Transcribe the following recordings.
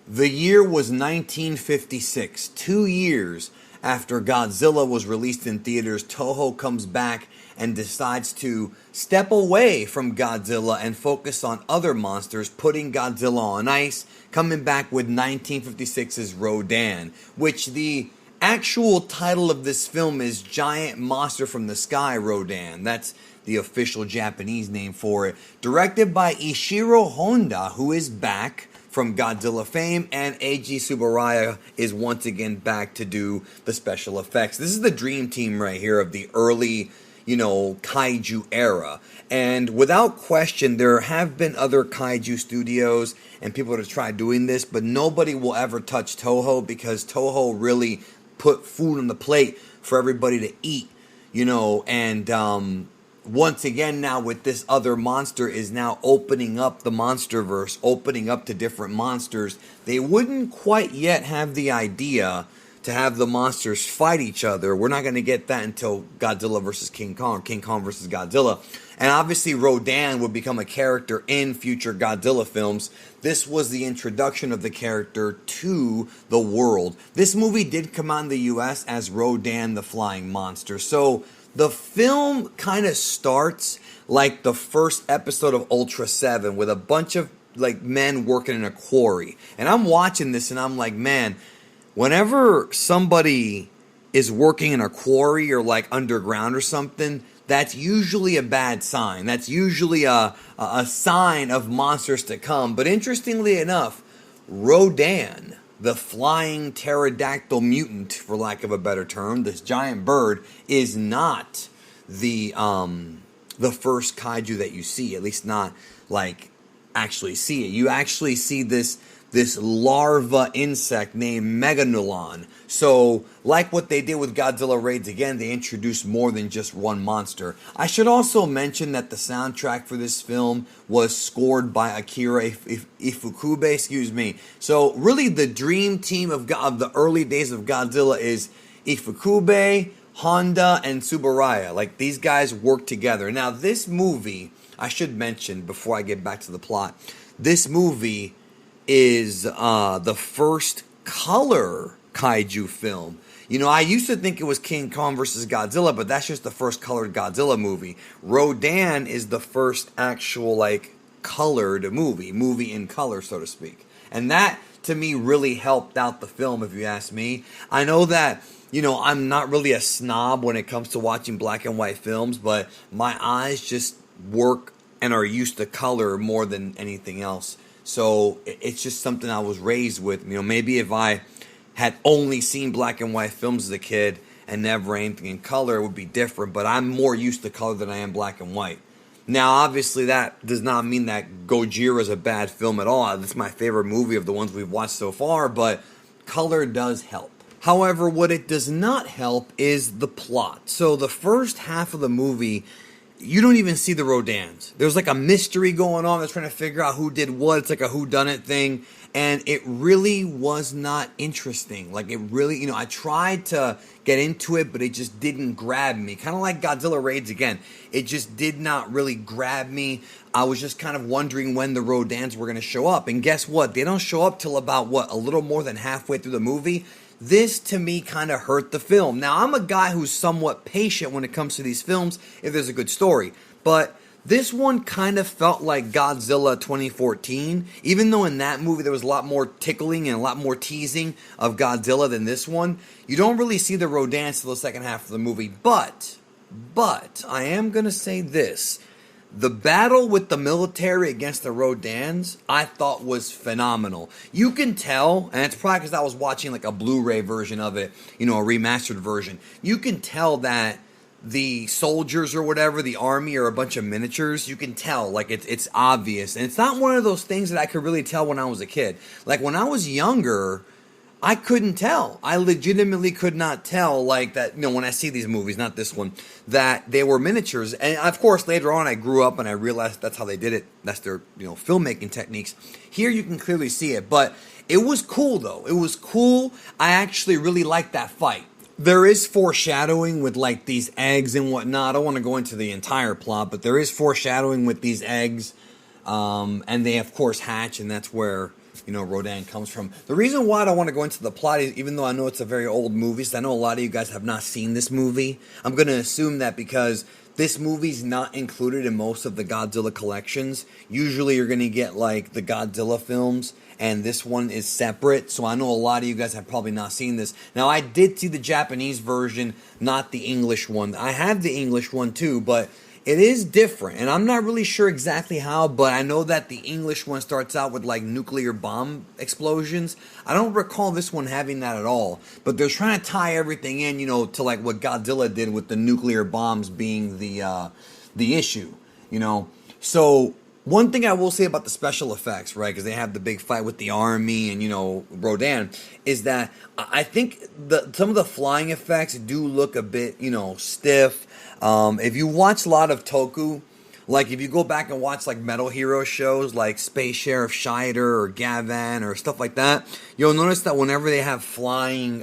The year was 1956. 2 years after Godzilla was released in theaters, Toho comes back and decides to step away from Godzilla and focus on other monsters, putting Godzilla on ice, coming back with 1956's Rodan, which the actual title of this film is Giant Monster from the Sky Rodan. That's the official Japanese name for it. Directed by Ishiro Honda, who is back from Godzilla fame, and Eiji Tsuburaya is once again back to do the special effects. This is the dream team right here of the early, kaiju era. And without question, there have been other kaiju studios and people that have tried doing this, but nobody will ever touch Toho because Toho really put food on the plate for everybody to eat, and once again now with this other monster is now opening up the monsterverse, opening up to different monsters. They wouldn't quite yet have the idea to have the monsters fight each other. We're not going to get that until Godzilla versus King Kong, King Kong versus Godzilla. And obviously Rodan would become a character in future Godzilla films. This was the introduction of the character to the world. This movie did come out in the US as Rodan the Flying Monster. So the film kind of starts like the first episode of Ultra 7 with a bunch of men working in a quarry. And I'm watching this and I'm like, man, whenever somebody is working in a quarry or underground or something, that's usually a bad sign. That's usually a sign of monsters to come. But interestingly enough, Rodan, the flying pterodactyl mutant, for lack of a better term, this giant bird, is not the first kaiju that you see. At least not actually see it. You actually see this larva insect named Meganulon. So, like what they did with Godzilla Raids Again, they introduced more than just one monster. I should also mention that the soundtrack for this film was scored by Akira Ifukube, So, really the dream team of the early days of Godzilla is Ifukube, Honda, and Tsuburaya. These guys work together. Now, this movie, I should mention before I get back to the plot, this movie is the first color kaiju film. I used to think it was King Kong versus Godzilla, but that's just the first colored Godzilla movie. Rodan is the first actual colored movie in color, so to speak. And that to me really helped out the film, if you ask me. I know that I'm not really a snob when it comes to watching black and white films, but my eyes just work and are used to color more than anything else. So it's just something I was raised with. Maybe if I had only seen black and white films as a kid and never anything in color, it would be different. But I'm more used to color than I am black and white. Now, obviously, that does not mean that Gojira is a bad film at all. It's my favorite movie of the ones we've watched so far, but color does help. However, what it does not help is the plot. So the first half of the movie, you don't even see the Rodans. There's a mystery going on. They're trying to figure out who did what. It's like a whodunit thing. And it really was not interesting. It really, I tried to get into it, but it just didn't grab me. Kind of like Godzilla Raids Again. It just did not really grab me. I was just kind of wondering when the Rodans were going to show up. And guess what? They don't show up till about, a little more than halfway through the movie. This, to me, kind of hurt the film. Now, I'm a guy who's somewhat patient when it comes to these films if there's a good story. But this one kind of felt like Godzilla 2014, even though in that movie there was a lot more tickling and a lot more teasing of Godzilla than this one. You don't really see the Rodans till the second half of the movie. But, I am going to say this. The battle with the military against the Rodans, I thought was phenomenal. You can tell, and it's probably because I was watching a Blu-ray version of it, a remastered version. You can tell that the soldiers or whatever, the army, are a bunch of miniatures. You can tell, it's obvious. And it's not one of those things that I could really tell when I was a kid. When I was younger, I couldn't tell. I legitimately could not tell, that, when I see these movies, not this one, that they were miniatures. And, of course, later on I grew up and I realized that's how they did it. That's their, filmmaking techniques. Here you can clearly see it. But it was cool, though. It was cool. I actually really liked that fight. There is foreshadowing with these eggs and whatnot. I don't want to go into the entire plot, but there is foreshadowing with these eggs. And they, of course, hatch, and that's where Rodan comes from. The reason why I don't want to go into the plot is, even though I know it's a very old movie, so I know a lot of you guys have not seen this movie. I'm going to assume that because this movie's not included in most of the Godzilla collections. Usually you're going to get like the Godzilla films, and this one is separate, so I know a lot of you guys have probably not seen this. Now, I did see the Japanese version, not the English one. I have the English one too, but it is different, and I'm not really sure exactly how, but I know that the English one starts out with like nuclear bomb explosions. I don't recall this one having that at all, but they're trying to tie everything in, to like what Godzilla did with the nuclear bombs being the issue, So one thing I will say about the special effects, right, because they have the big fight with the army and, Rodan, is that I think some of the flying effects do look a bit, stiff. If you watch a lot of Toku, like if you go back and watch like Metal Hero shows like Space Sheriff Scheider or Gavan or stuff like that, you'll notice that whenever they have flying,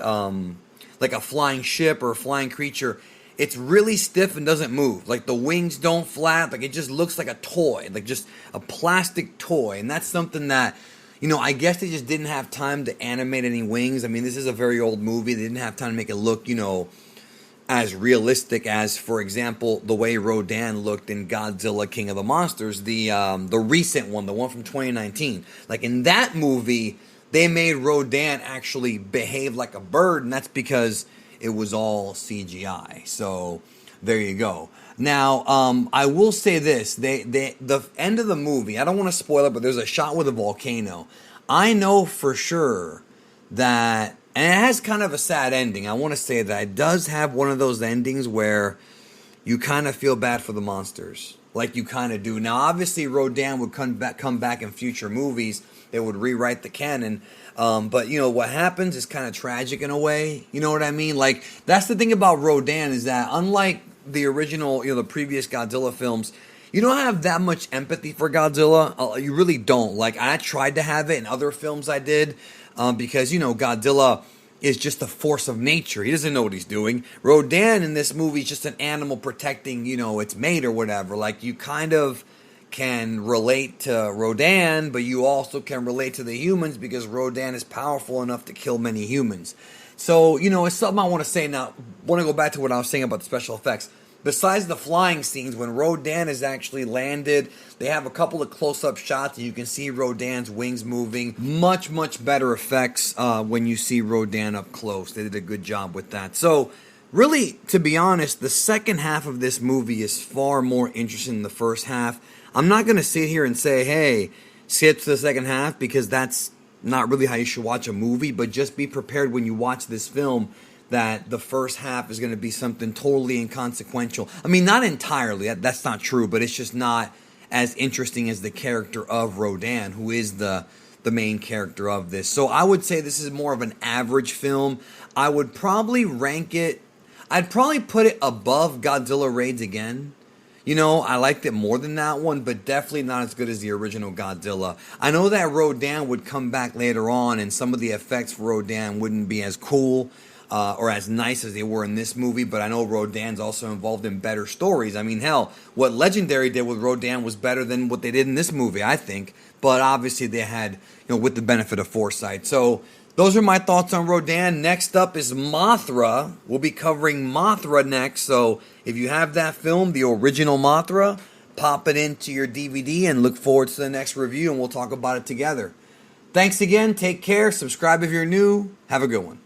like a flying ship or a flying creature, it's really stiff and doesn't move. Like the wings don't flap. Like it just looks like a toy, like just a plastic toy. And that's something that, I guess they just didn't have time to animate any wings. I mean, this is a very old movie. They didn't have time to make it look, as realistic as, for example, the way Rodan looked in Godzilla King of the Monsters, the recent one, the one from 2019. Like in that movie, they made Rodan actually behave like a bird, and that's because it was all CGI. So there you go. Now, I will say this: the end of the movie. I don't want to spoil it, but there's a shot with a volcano. I know for sure that, and it has kind of a sad ending. I want to say that it does have one of those endings where you kind of feel bad for the monsters, like you kind of do. Now, obviously, Rodan would come back in future movies. They would rewrite the canon. But, what happens is kind of tragic in a way. You know what I mean? Like, that's the thing about Rodan is that unlike the original, the previous Godzilla films, you don't have that much empathy for Godzilla. You really don't. Like, I tried to have it in other films I did because, Godzilla is just a force of nature. He doesn't know what he's doing. Rodan in this movie is just an animal protecting, its mate or whatever. Like, you kind of can relate to Rodan, but you also can relate to the humans because Rodan is powerful enough to kill many humans. So, it's something I want to say now. I want to go back to what I was saying about the special effects. Besides the flying scenes, when Rodan is actually landed, they have a couple of close-up shots and you can see Rodan's wings moving. Much, much better effects when you see Rodan up close. They did a good job with that. So, really, to be honest, the second half of this movie is far more interesting than the first half. I'm not going to sit here and say, hey, skip to the second half, because that's not really how you should watch a movie, but just be prepared when you watch this film that the first half is going to be something totally inconsequential. I mean, not entirely, that's not true, but it's just not as interesting as the character of Rodan, who is the main character of this. So I would say this is more of an average film. I would probably rank it, I'd probably put it above Godzilla Raids Again. I liked it more than that one, but definitely not as good as the original Godzilla. I know that Rodan would come back later on, and some of the effects for Rodan wouldn't be as cool or as nice as they were in this movie, but I know Rodan's also involved in better stories. I mean, hell, what Legendary did with Rodan was better than what they did in this movie, I think. But obviously they had, with the benefit of foresight. So those are my thoughts on Rodan. Next up is Mothra. We'll be covering Mothra next. So if you have that film, the original Mothra, pop it into your DVD and look forward to the next review, and we'll talk about it together. Thanks again. Take care. Subscribe if you're new. Have a good one.